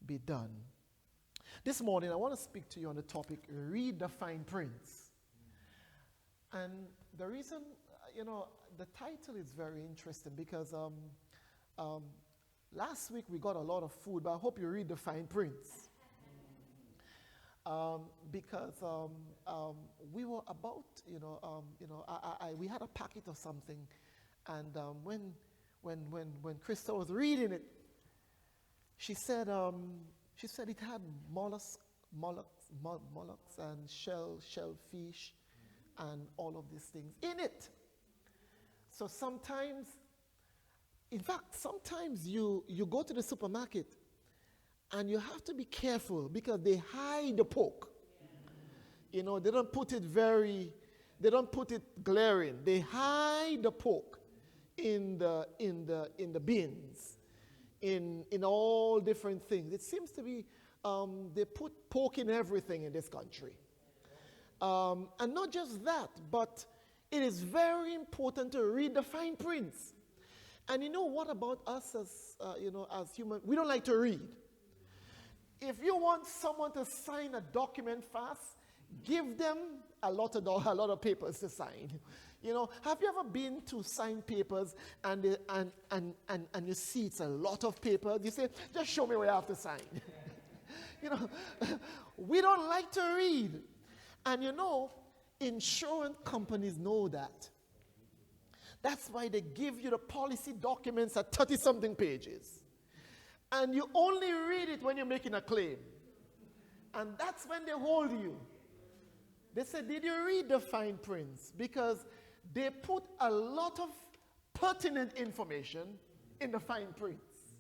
be done. This morning, I want to speak to you on the topic, read the fine prints. And the reason, the title is very interesting because last week we got a lot of food, but I hope you read the fine prints. Because we were about, we had a packet of something, and when Krista was reading it, she said it had mollusks and shellfish and all of these things in it. So sometimes you go to the supermarket and you have to be careful because they hide the pork. They don't put it glaring. They hide the pork in the bins, in all different things. It seems to be they put pork in everything in this country. And not just that, but it is very important to read the fine prints. And you know what about us as humans? We don't like to read. If you want someone to sign a document fast, give them a lot of papers to sign. Have you ever been to sign papers and you see it's a lot of papers? You say, just show me where I have to sign. We don't like to read. And insurance companies know that. That's why they give you the policy documents at 30-something pages. And you only read it when you're making a claim. And that's when they hold you. They say, did you read the fine prints? Because they put a lot of pertinent information in the fine prints.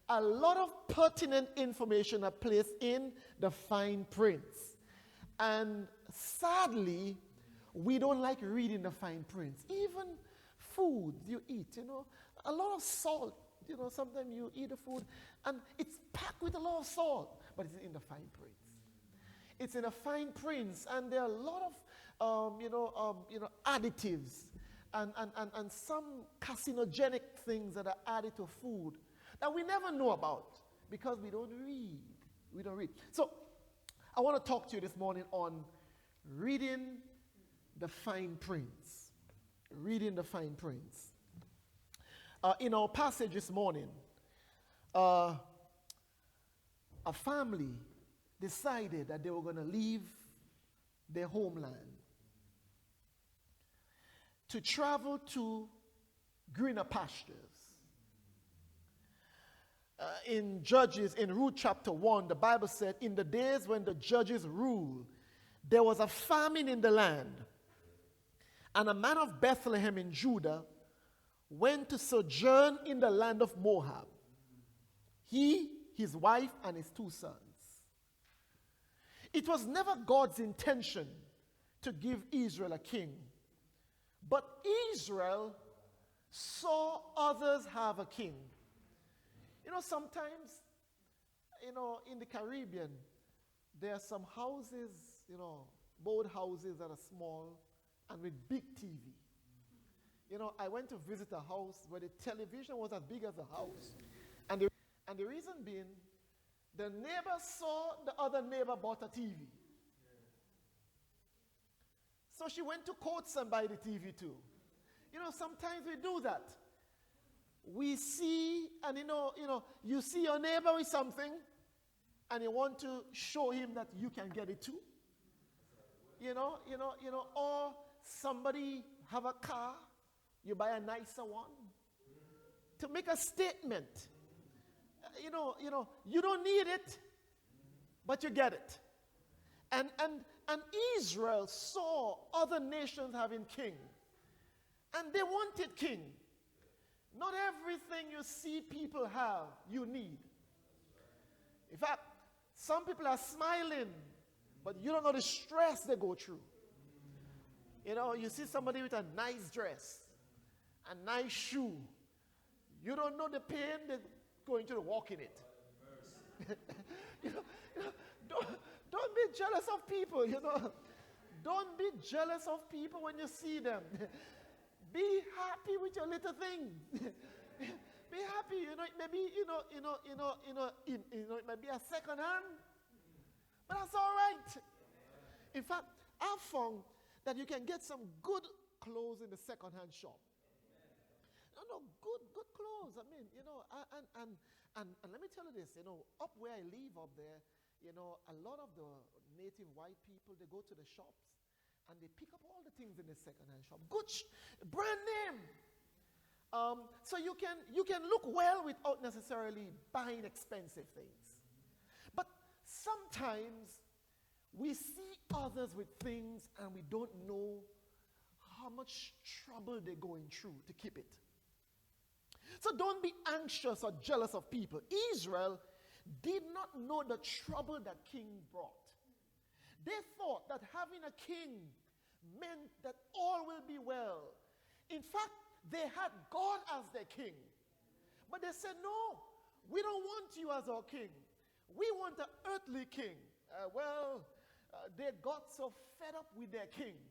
A lot of pertinent information are placed in the fine prints. And sadly, we don't like reading the fine prints. Even food you eat, a lot of salt. Sometimes you eat the food and it's packed with a lot of salt, but it's in the fine prints. It's in the fine prints, and there are a lot of, additives and some carcinogenic things that are added to food that we never know about because we don't read. We don't read. So I want to talk to you this morning on reading the fine prints. Reading the fine prints. In our passage this morning, a family decided that they were going to leave their homeland to travel to greener pastures. In Ruth chapter 1, the Bible said, in the days when the judges ruled, there was a famine in the land, and a man of Bethlehem in Judah went to sojourn in the land of Moab, he, his wife, and his 2 sons. It was never God's intention to give Israel a king, but Israel saw others have a king. Sometimes, in the Caribbean, there are some houses, boat houses that are small and with big TV. I went to visit a house where the television was as big as the house. And the reason being, the neighbor saw the other neighbor bought a TV. So she went to Courts and buy the TV too. Sometimes we do that. We see, and you see your neighbor with something, and you want to show him that you can get it too. Or somebody have a car, you buy a nicer one to make a statement. You don't need it, but you get it. And Israel saw other nations having king, and they wanted king. Not everything you see people have, you need. In fact, some people are smiling, but you don't know the stress they go through. You see somebody with a nice dress, a nice shoe. You don't know the pain they're going to walk in it. Don't be jealous of people, Don't be jealous of people when you see them. Be happy with your little thing. Be happy. Maybe it might be a second hand, but that's all right. In fact, I found that you can get some good clothes in the second-hand shop. Good clothes. I mean, and let me tell you this. Up where I live up there, a lot of the native white people, they go to the shops and they pick up all the things in the second-hand shop. Good, brand name. So you can look well without necessarily buying expensive things. But sometimes we see others with things and we don't know how much trouble they're going through to keep it. So don't be anxious or jealous of people. Israel did not know the trouble that king brought. They thought that having a king meant that all will be well. In fact, they had God as their king. But they said, no, we don't want you as our king. We want an earthly king. They got so fed up with their kings.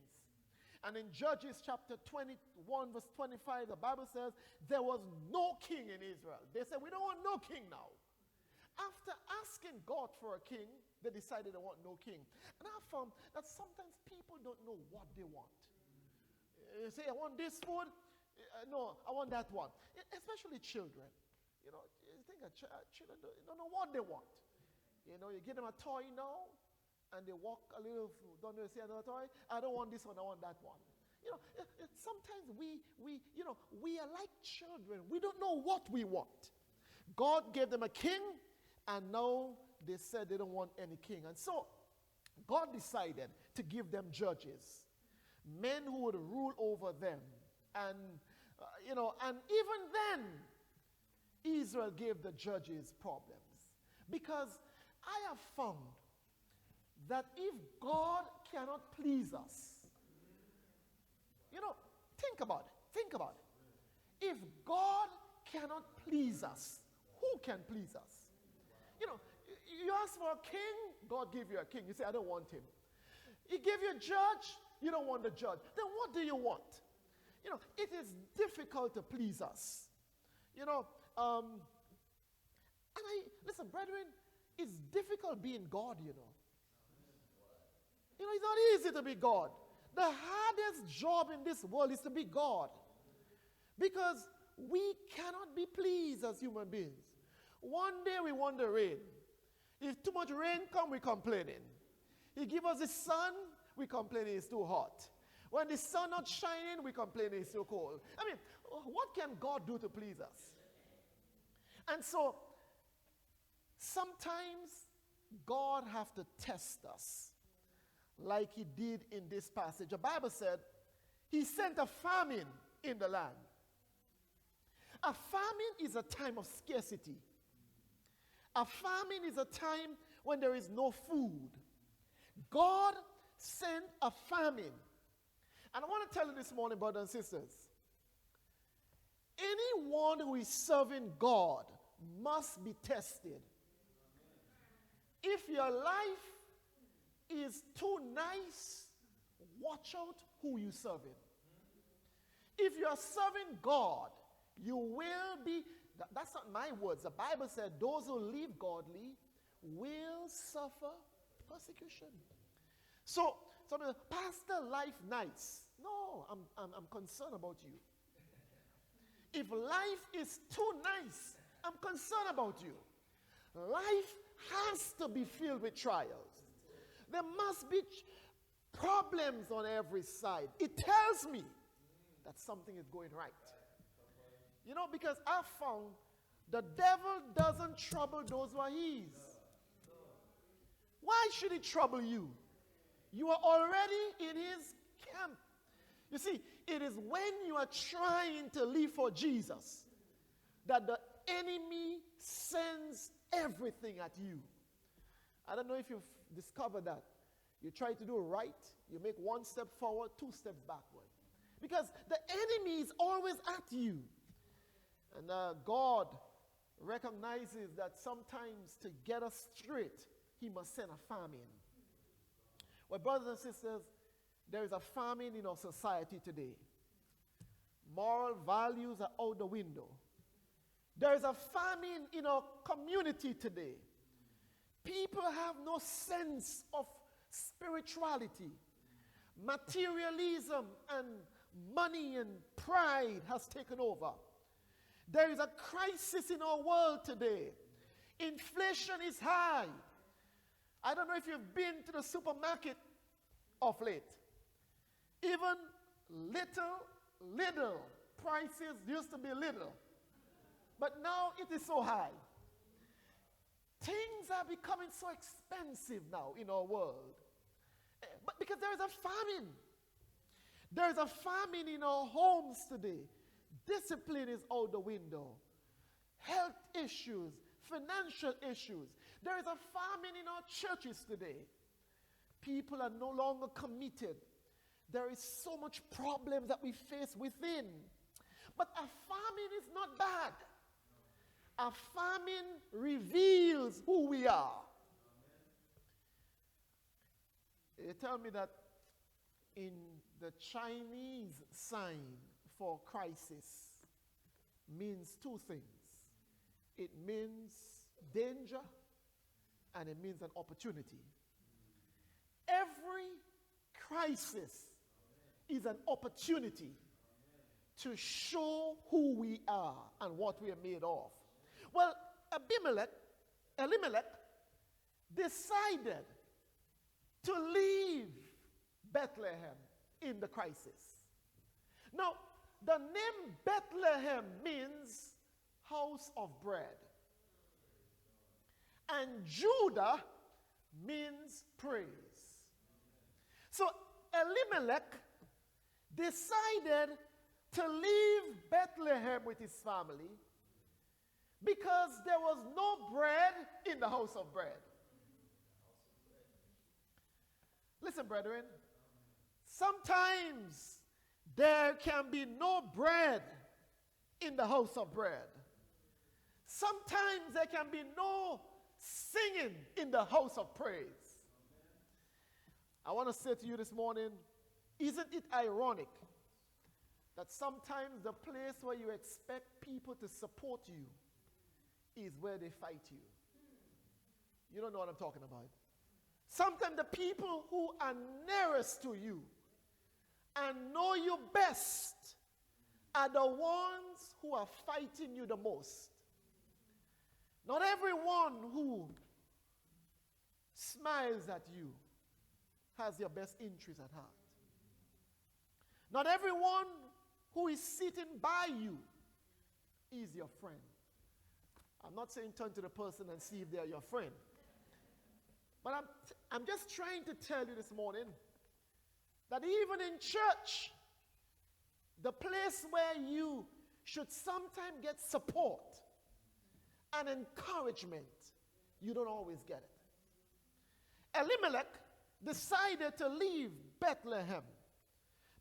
And in Judges chapter 21, verse 25, the Bible says, there was no king in Israel. They said, we don't want no king now. After asking God for a king, they decided they want no king. And I found that sometimes people don't know what they want. You say, I want this food. No, I want that one. Especially children. You think children don't know what they want. You give them a toy now, and they walk a little, don't they see another toy? I don't want this one, I want that one. Sometimes we are like children. We don't know what we want. God gave them a king, and now they said they don't want any king. And so, God decided to give them judges, men who would rule over them. And, and even then, Israel gave the judges problems. Because I have found that if God cannot please us, think about it. If God cannot please us, who can please us? You ask for a king, God gave you a king. You say, I don't want him. He gave you a judge, you don't want the judge. Then what do you want? It is difficult to please us. Listen, brethren, it's difficult being God, it's not easy to be God. The hardest job in this world is to be God. Because we cannot be pleased as human beings. One day we want the rain. If too much rain comes, we're complaining. He give us the sun, we complain it's too hot. When the sun not shining, we complain it's so cold. I mean, what can God do to please us? And so, sometimes God have to test us like he did in this passage. The Bible said he sent a famine in the land. A famine is a time of scarcity. A famine is a time when there is no food. God sent a famine. And I want to tell you this morning, brothers and sisters, anyone who is serving God must be tested. If your life is too nice, watch out who you serving. If you are serving God, you will be, that's not my words. The Bible said those who live godly will suffer persecution. So Pastor, life nice. No, I'm concerned about you. If life is too nice, I'm concerned about you. Life has to be filled with trials. There must be problems on every side. It tells me that something is going right. Because I found the devil doesn't trouble those who are his. Why should he trouble you? You are already in his camp. You see, it is when you are trying to live for Jesus that the enemy sends everything at you. I don't know if you've discovered that. You try to do right, you make one step forward, two steps backward. Because the enemy is always at you. And God recognizes that sometimes to get us straight, he must send a famine. Well, brothers and sisters, there is a famine in our society today. Moral values are out the window. There is a famine in our community today. People have no sense of spirituality. Materialism and money and pride has taken over. There is a crisis in our world today. Inflation is high. I don't know if you've been to the supermarket of late. Even little prices used to be little. But now it is so high. Things are becoming so expensive now in our world. But because there is a famine. There is a famine in our homes today. Discipline is out the window. Health issues, financial issues. There is a famine in our churches today. People are no longer committed. There is so much problem that we face within. But a famine is not bad. A famine reveals who we are. They tell me that in the Chinese sign for crisis means two things. It means danger and it means an opportunity. Every crisis is an opportunity to show who we are and what we are made of. Well, Elimelech decided to leave Bethlehem in the crisis. Now, the name Bethlehem means house of bread. And Judah means praise. So Elimelech decided to leave Bethlehem with his family because there was no bread in the house of bread. Listen, brethren, sometimes there can be no bread in the house of bread. Sometimes there can be no singing in the house of praise. I want to say to you this morning, isn't it ironic that sometimes the place where you expect people to support you is where they fight you? You don't know what I'm talking about. Sometimes the people who are nearest to you and know you best are the ones who are fighting you the most. Not everyone who smiles at you has your best interest at heart. Not everyone who is sitting by you is your friend. I'm not saying turn to the person and see if they're your friend. But I'm just trying to tell you this morning that even in church, the place where you should sometimes get support and encouragement, you don't always get it. Elimelech decided to leave Bethlehem,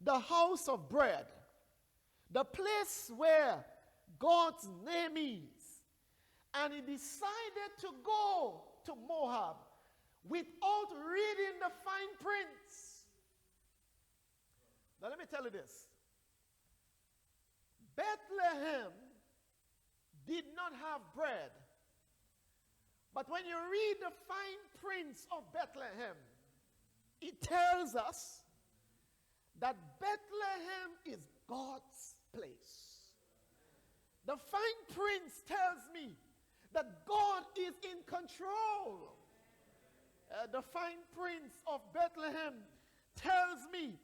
the house of bread, the place where God's name is, and he decided to go to Moab without reading the fine prints. Now let me tell you this. Bethlehem did not have bread. But when you read the fine prints of Bethlehem, it tells us that Bethlehem is God's place. The fine prints tells me that God is in control. The fine prints of Bethlehem tells me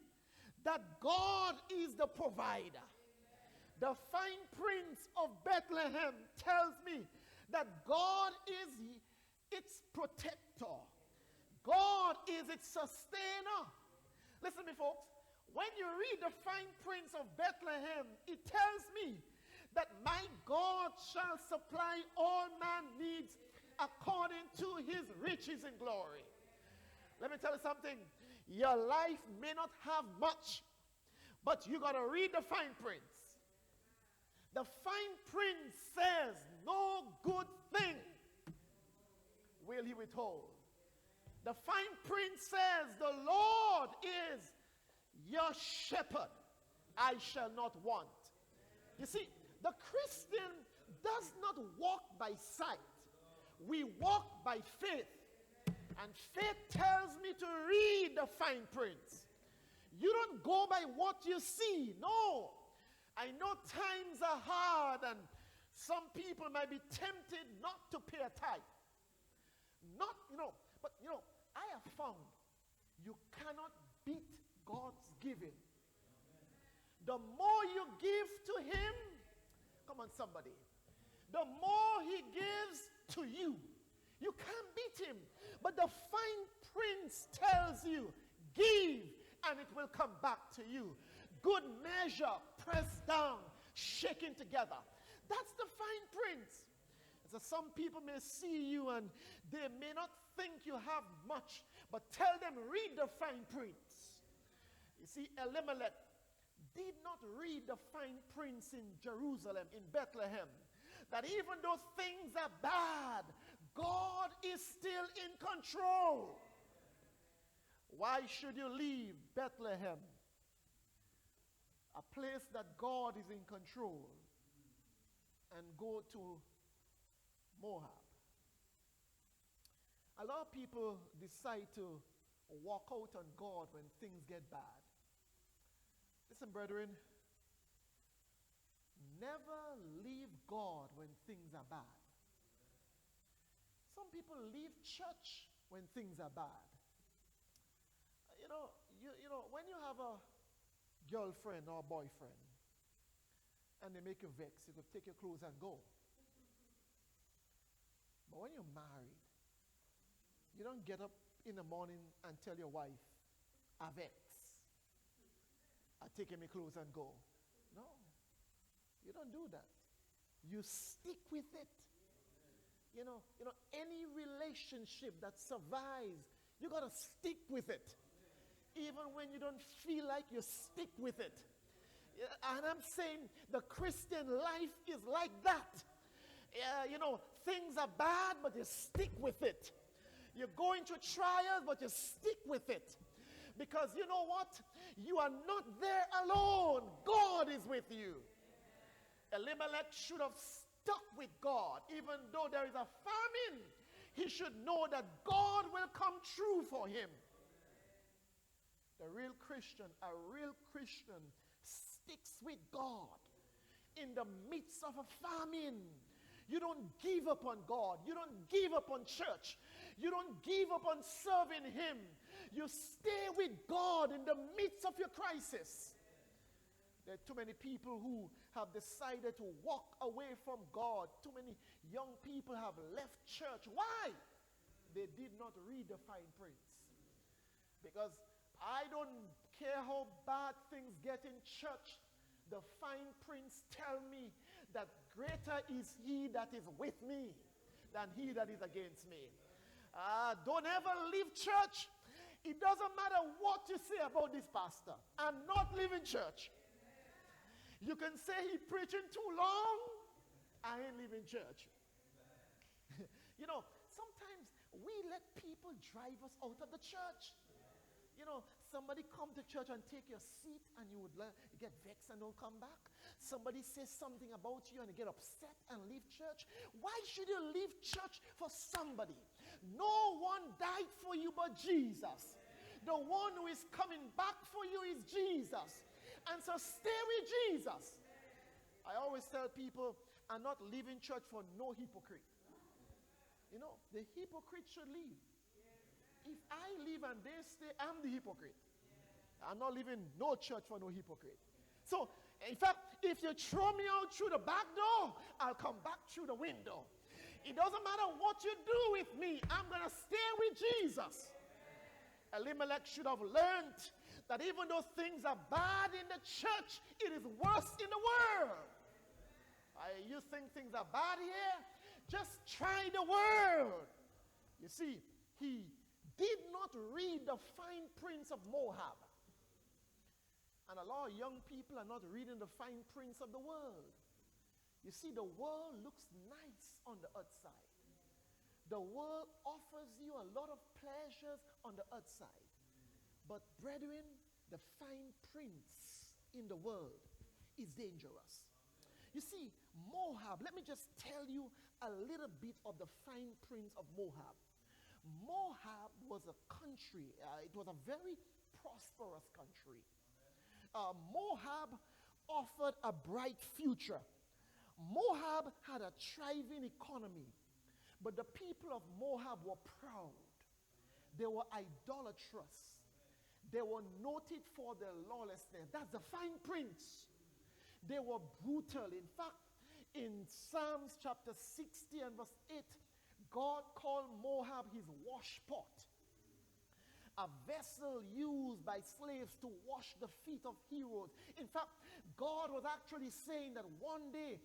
that God is the provider. The fine prince of Bethlehem tells me that God is its protector. God is its sustainer. Listen to me, folks. When you read the fine prints of Bethlehem, it tells me that my God shall supply all man's needs according to his riches and glory. Let me tell you something. Your life may not have much, but you got to read the fine prints. The fine print says, no good thing will he withhold. The fine print says, the Lord is your shepherd. I shall not want. You see, the Christian does not walk by sight. We walk by faith. And faith tells me to read the fine print. You don't go by what you see. No. I know times are hard and some people might be tempted not to pay a tithe. But I have found you cannot beat God's giving. The more you give to him, come on somebody, the more he gives to you. You can't beat him. But the fine print tells you, give and it will come back to you. Good measure, pressed down, shaken together. That's the fine print. So some people may see you and they may not think you have much, but tell them, read the fine print. You see, Elimelech did not read the fine prints in Jerusalem, in Bethlehem, that even though things are bad, God is still in control. Why should you leave Bethlehem, a place that God is in control, and go to Moab? A lot of people decide to walk out on God when things get bad. Listen, brethren, never leave God when things are bad. Some people leave church when things are bad. When you have a girlfriend or boyfriend and they make you vex, you could take your clothes and go. But when you're married, you don't get up in the morning and tell your wife, I vex. I take my clothes and go. No, you don't do that. You stick with it. Any relationship that survives, you got to stick with it. Even when you don't feel like you stick with it. And I'm saying the Christian life is like that. Things are bad, but you stick with it. You're going through trials, but you stick with it. Because you know what? You are not there alone. God is with you. Elimelech should have stuck with God. Even though there is a famine, he should know that God will come true for him. A real Christian sticks with God in the midst of a famine. You don't give up on God. You don't give up on church. You don't give up on serving him. You stay with God in the midst of your crisis. There are too many people who have decided to walk away from God. Too many young people have left church. Why? They did not read the fine prints. Because I don't care how bad things get in church. The fine prints tell me that greater is he that is with me than he that is against me. Don't ever leave church. It doesn't matter what you say about this pastor. I'm not leaving church. You can say he preaching too long. I ain't leaving church. Sometimes we let people drive us out of the church. Somebody come to church and take your seat and you would get vexed and don't come back. Somebody says something about you and you get upset and leave church. Why should you leave church for somebody? No one died for you but Jesus. The one who is coming back for you is Jesus. And so stay with Jesus. I always tell people, I'm not leaving church for no hypocrite. The hypocrite should leave. If I leave and they stay, I'm the hypocrite. I'm not leaving no church for no hypocrite. So, in fact, if you throw me out through the back door, I'll come back through the window. It doesn't matter what you do with me. I'm going to stay with Jesus. Elimelech should have learned that even though things are bad in the church, it is worse in the world. You think things are bad here? Just try the world. You see, he did not read the fine prints of Moab. And a lot of young people are not reading the fine prints of the world. You see, the world looks nice on the outside. The world offers you a lot of pleasures on the outside. But brethren, the fine prints in the world is dangerous. You see, Moab, let me just tell you a little bit of the fine print of Moab. Moab was a country, it was a very prosperous country. Moab offered a bright future. Moab had a thriving economy, but the people of Moab were proud. They were idolatrous. They were noted for their lawlessness. That's the fine print. They were brutal. In fact, in Psalms chapter 60 and verse 8, God called Moab his washpot, a vessel used by slaves to wash the feet of heroes. In fact, God was actually saying that one day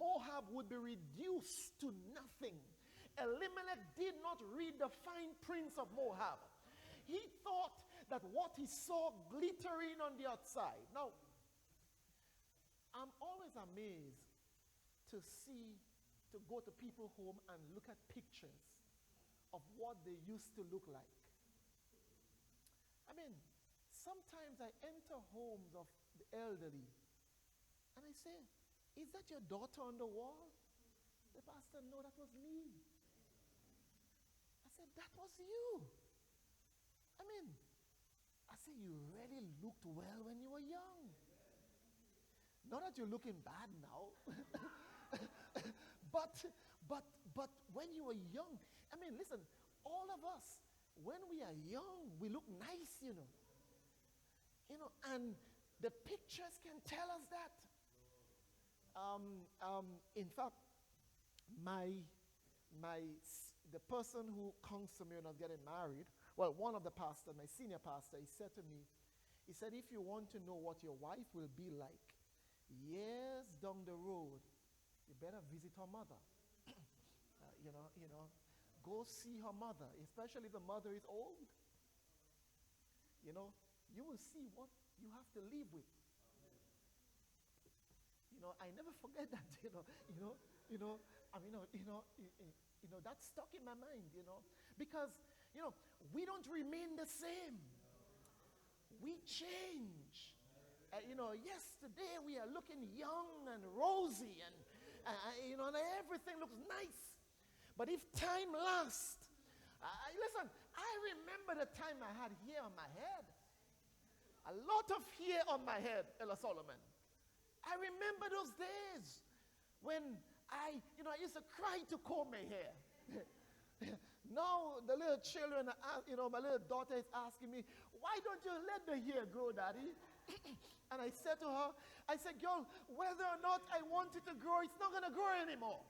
Moab would be reduced to nothing. Elimelech did not read the fine prints of Moab. He thought that what he saw glittering on the outside. Now, I'm always amazed to go to people's home and look at pictures of what they used to look like. I mean, sometimes I enter homes of the elderly and I say, is that your daughter on the wall? The pastor, no, that was me. I said, that was you. I mean, I said, you really looked well when you were young. Not that you're looking bad now. but when you were young, I mean, listen, all of us, when we are young, we look nice, you know. You know, and the pictures can tell us that. In fact, the person who comes to me when I was getting married, well, one of the pastors, my senior pastor, he said to me, he said, if you want to know what your wife will be like years down the road, you better visit her mother. You know, go see her mother, especially if the mother is old. You know, you will see what you have to live with. You know, I never forget that. That's stuck in my mind. You know, because we don't remain the same. We change. Yesterday we are looking young and rosy, and everything looks nice. But if time lasts, listen, I remember the time I had hair on my head. A lot of hair on my head, Ella Solomon. I remember those days when I used to cry to comb my hair. Now the little children, my little daughter is asking me, why don't you let the hair grow, Daddy? And I said to her, I said, girl, whether or not I want it to grow, it's not going to grow anymore.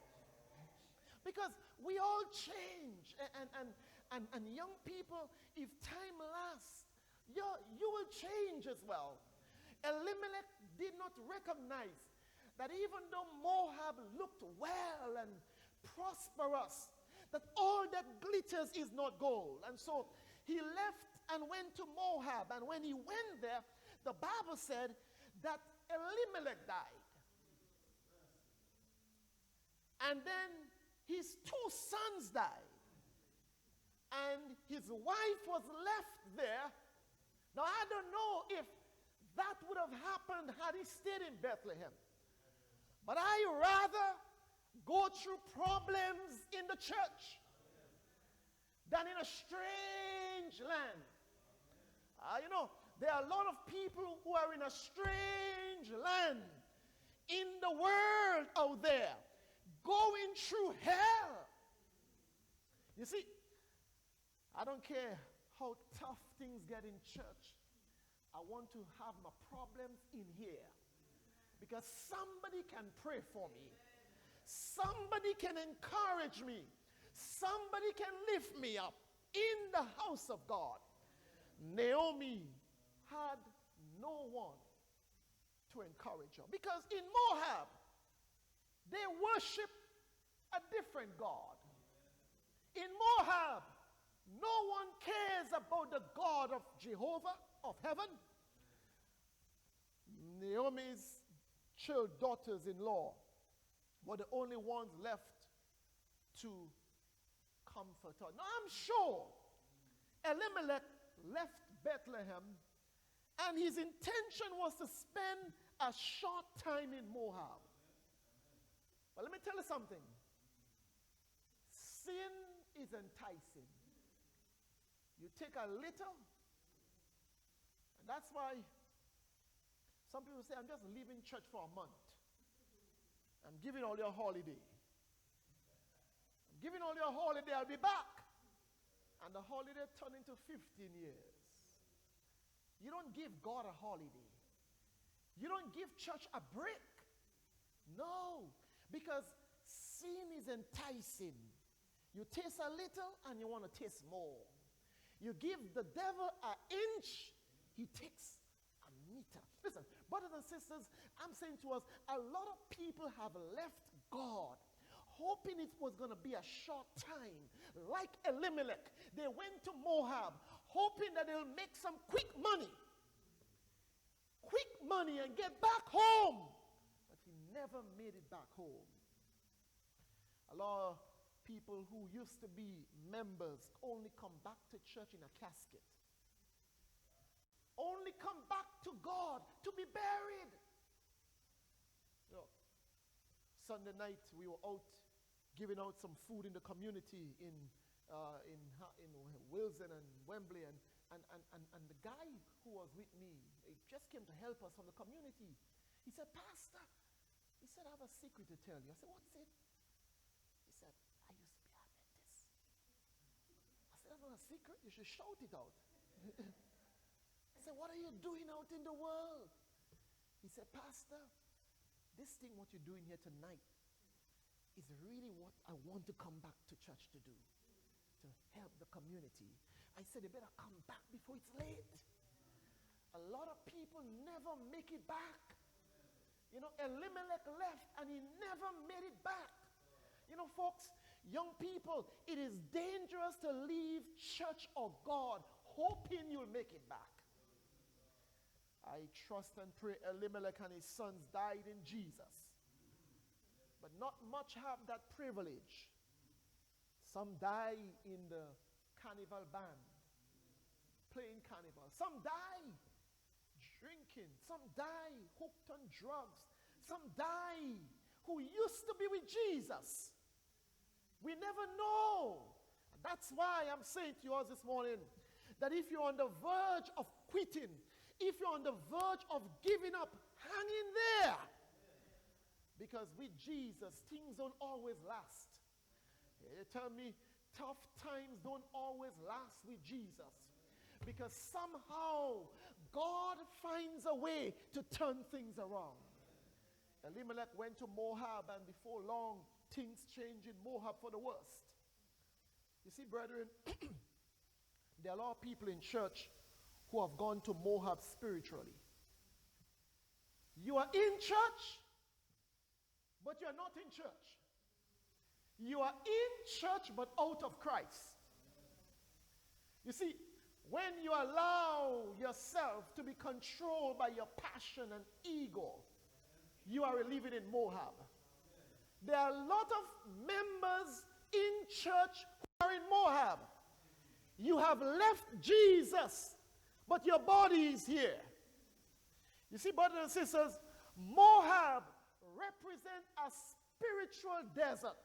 Because we all change. And young people, if time lasts, you will change as well. Elimelech did not recognize that even though Moab looked well and prosperous, that all that glitters is not gold. And so he left and went to Moab. And when he went there, the Bible said that Elimelech died. And then his two sons died. And his wife was left there. Now, I don't know if that would have happened had he stayed in Bethlehem. But I rather go through problems in the church than in a strange land. There are a lot of people who are in a strange land in the world out there going through hell. You see, I don't care how tough things get in church. I want to have my problems in here because somebody can pray for me. Somebody can encourage me. Somebody can lift me up in the house of God. Naomi had no one to encourage her because in Moab, they worship a different God. In Moab, no one cares about the God of Jehovah of heaven. Naomi's daughters-in-law were the only ones left to comfort her. Now, I'm sure Elimelech left Bethlehem, and his intention was to spend a short time in Moab. But let me tell you something. Sin is enticing. You take a little, and that's why some people say, I'm just leaving church for a month. I'm giving all your holiday. I'm giving all your holiday, I'll be back. And the holiday turned into 15 years. You don't give God a holiday. You don't give church a break. No, because sin is enticing. You taste a little and you want to taste more. You give the devil an inch, he takes a meter. Listen, brothers and sisters, I'm saying to us, a lot of people have left God hoping it was going to be a short time. Like Elimelech, they went to Moab hoping that they'll make some quick money and get back home. But he never made it back home. A lot of people who used to be members only come back to church in a casket. Only come back to God to be buried. You know, Sunday night we were out giving out some food in the community in Wilson and Wembley, and the guy who was with me, he just came to help us from the community. He said, Pastor, he said, I have a secret to tell you. I said, what's it? He said, I used to be an Adventist. I said, that's not a secret. You should shout it out. I said, what are you doing out in the world? He said, Pastor, this thing what you're doing here tonight is really what I want to come back to church to do, to help the community. I said, you better come back before it's late. A lot of people never make it back. You know, Elimelech left and he never made it back. You know, folks, young people, it is dangerous to leave church or God hoping you'll make it back. I trust and pray Elimelech and his sons died in Jesus. But not much have that privilege. Some die in the carnival band, playing carnival. Some die drinking. Some die hooked on drugs. Some die who used to be with Jesus. We never know. That's why I'm saying to you all this morning that if you're on the verge of quitting, if you're on the verge of giving up, hang in there. Because with Jesus, things don't always last. You tell me, tough times don't always last with Jesus. Because somehow, God finds a way to turn things around. Elimelech went to Moab, and before long, things changed in Moab for the worst. You see, brethren, there are a lot of people in church who have gone to Moab spiritually. You are in church, but you are not in church. You are in church, but out of Christ. You see, when you allow yourself to be controlled by your passion and ego, you are living in Moab. There are a lot of members in church who are in Moab. You have left Jesus, but your body is here. You see, brothers and sisters, Moab represents a spiritual desert.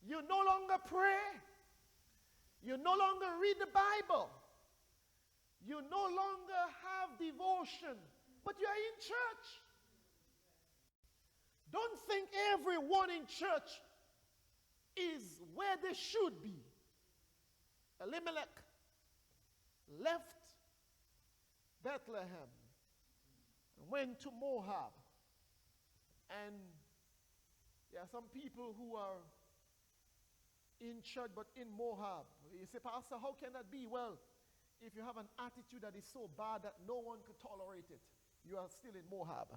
You no longer pray. You no longer read the Bible. You no longer have devotion, but you are in church. Don't think everyone in church is where they should be. Elimelech left Bethlehem and went to Moab. And there are some people who are in church but in Moab. You say, Pastor, how can that be? Well, if you have an attitude that is so bad that no one could tolerate it, you are still in Moab.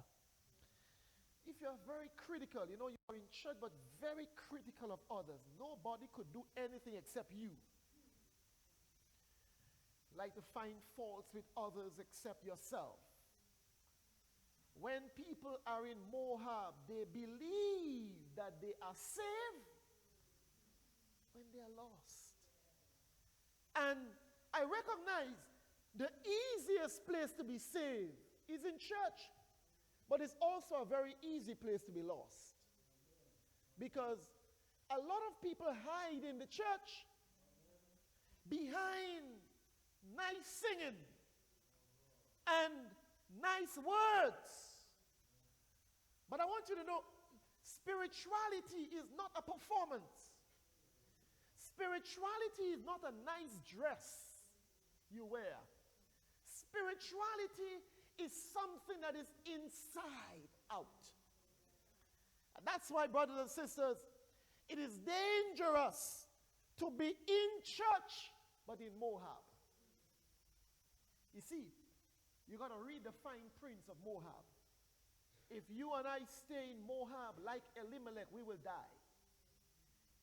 If you are very critical, you know, you are in church but very critical of others, nobody could do anything except you. Like to find faults with others except yourself. When people are in Moab, they believe that they are saved when they are lost. And I recognize the easiest place to be saved is in church, but it's also a very easy place to be lost. Because a lot of people hide in the church behind nice singing and nice words. But I want you to know, spirituality is not a performance. Spirituality is not a nice dress you wear. Spirituality is something that is inside out. And that's why, brothers and sisters, it is dangerous to be in church but in Moab. You see, you got to read the fine prints of Moab. If you and I stay in Moab like Elimelech, we will die.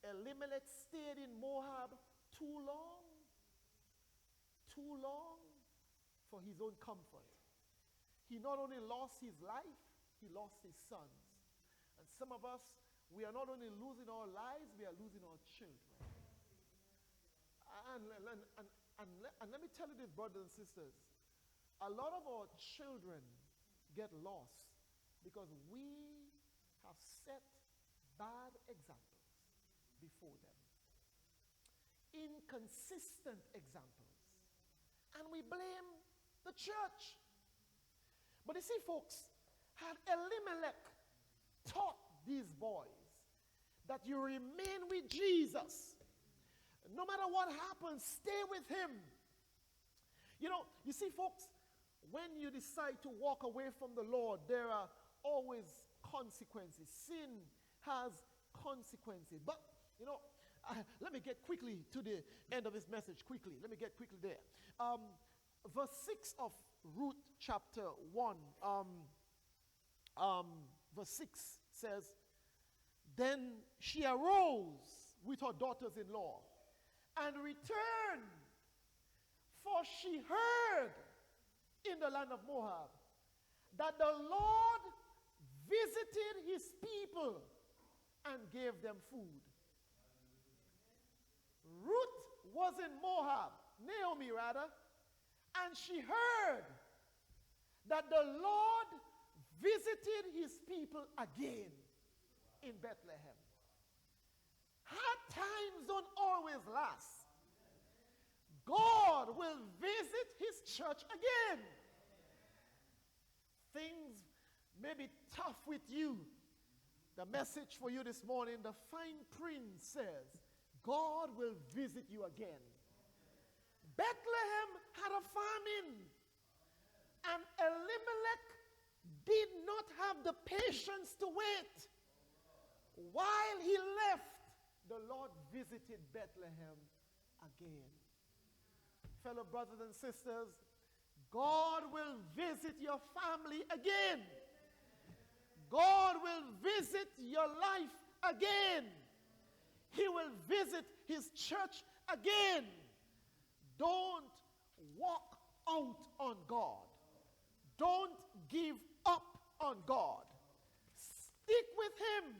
Elimelech stayed in Moab too long for his own comfort. He not only lost his life, he lost his sons. And some of us, we are not only losing our lives, we are losing our children. And let me tell you this, brothers and sisters, a lot of our children get lost because we have set bad examples before them. Inconsistent examples. And we blame the church. But you see, folks, had Elimelech taught these boys that you remain with Jesus, no matter what happens, stay with him. You know, you see, folks, when you decide to walk away from the Lord, there are always consequences. Sin has consequences. But, you know, let me get quickly to the end of this message, quickly. Let me get quickly there. Verse 6 of Ruth chapter 1, verse 6 says, then she arose with her daughters-in-law and returned, for she heard in the land of Moab that the Lord visited his people and gave them food. Ruth was in Moab, Naomi rather, and she heard that the Lord visited his people again in Bethlehem. Hard times don't always last. God will visit his church again. Things may be tough with you. The message for you this morning, the fine print says, God will visit you again. Bethlehem had a famine, and Elimelech did not have the patience to wait. While he left, the Lord visited Bethlehem again. Fellow brothers and sisters, God will visit your family again. God will visit your life again. He will visit his church again. Don't walk out on God. Don't give up on God. Stick with him.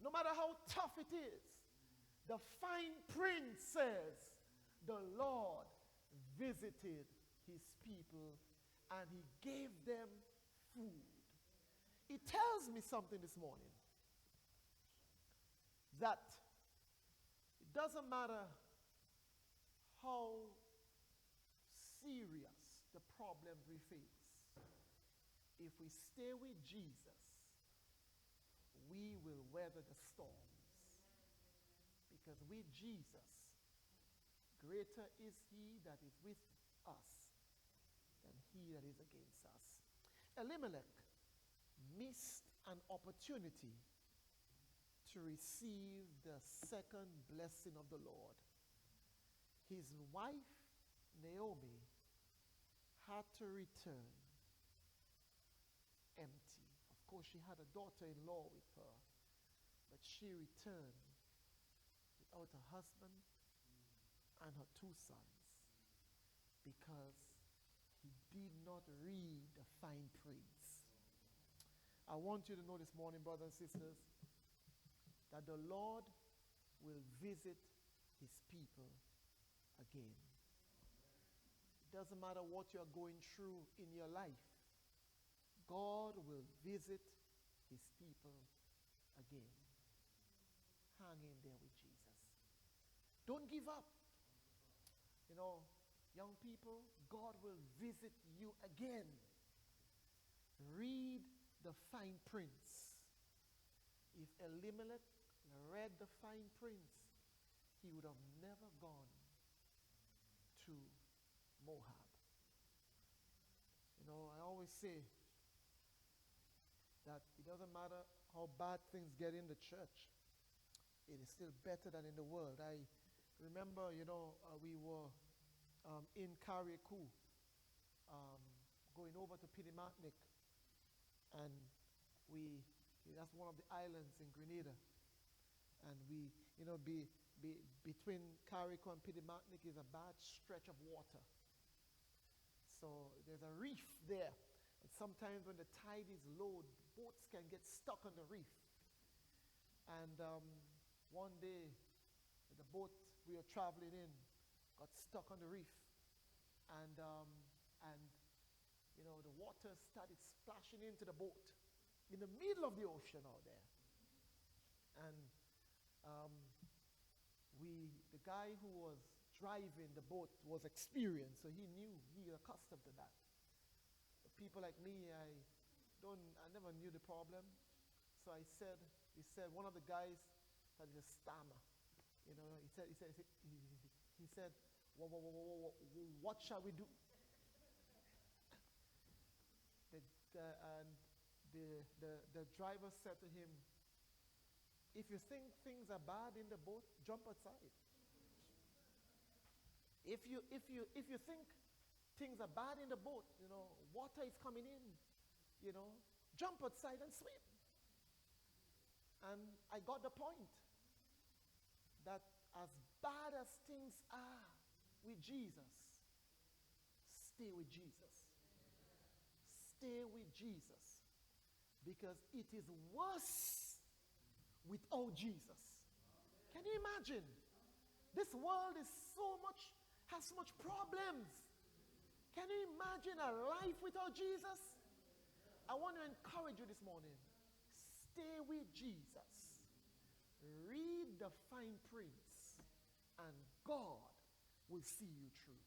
No matter how tough it is. The fine print says, the Lord visited his people and he gave them food. It tells me something this morning. That it doesn't matter how serious the problems we face. If we stay with Jesus, we will weather the storms. Because with Jesus, greater is he that is with us than he that is against us. Elimelech missed an opportunity to receive the second blessing of the Lord. His wife, Naomi, had to return empty. Of course, she had a daughter-in-law with her, but she returned without a husband and her two sons because he did not read the fine prints. I want you to know this morning, brothers and sisters, that the Lord will visit his people again. It doesn't matter what you're going through in your life. God will visit his people again. hang in there with Jesus. Don't give up. You know, young people, God will visit you again. Read the fine prints. If Elimelech read the fine prints, he would have never gone to Moab. You know, I always say that it doesn't matter how bad things get in the church, it is still better than in the world. I remember, you know, we were in Carriacou, going over to Pidimatnik, and that's one of the islands in Grenada, and we, you know, between Carriacou and Pidimatnik is a bad stretch of water. So there's a reef there, and sometimes when the tide is low, boats can get stuck on the reef. And one day, the boat we were traveling in got stuck on the reef, and you know, the water started splashing into the boat in the middle of the ocean out there. And the guy who was driving the boat was experienced, so he was accustomed to that. But people like me, I never knew the problem. So he said, one of the guys had a stammer. You know, he said, what shall we do? The driver said to him, if you think things are bad in the boat, jump outside. If you think things are bad in the boat, you know, water is coming in, you know, jump outside and swim. And I got the point that as bad as things are with Jesus, stay with Jesus. Stay with Jesus. Because it is worse without Jesus. Can you imagine? This world has so much problems. Can you imagine a life without Jesus? I want to encourage you this morning. Stay with Jesus. Read the fine prints, and God will see you through.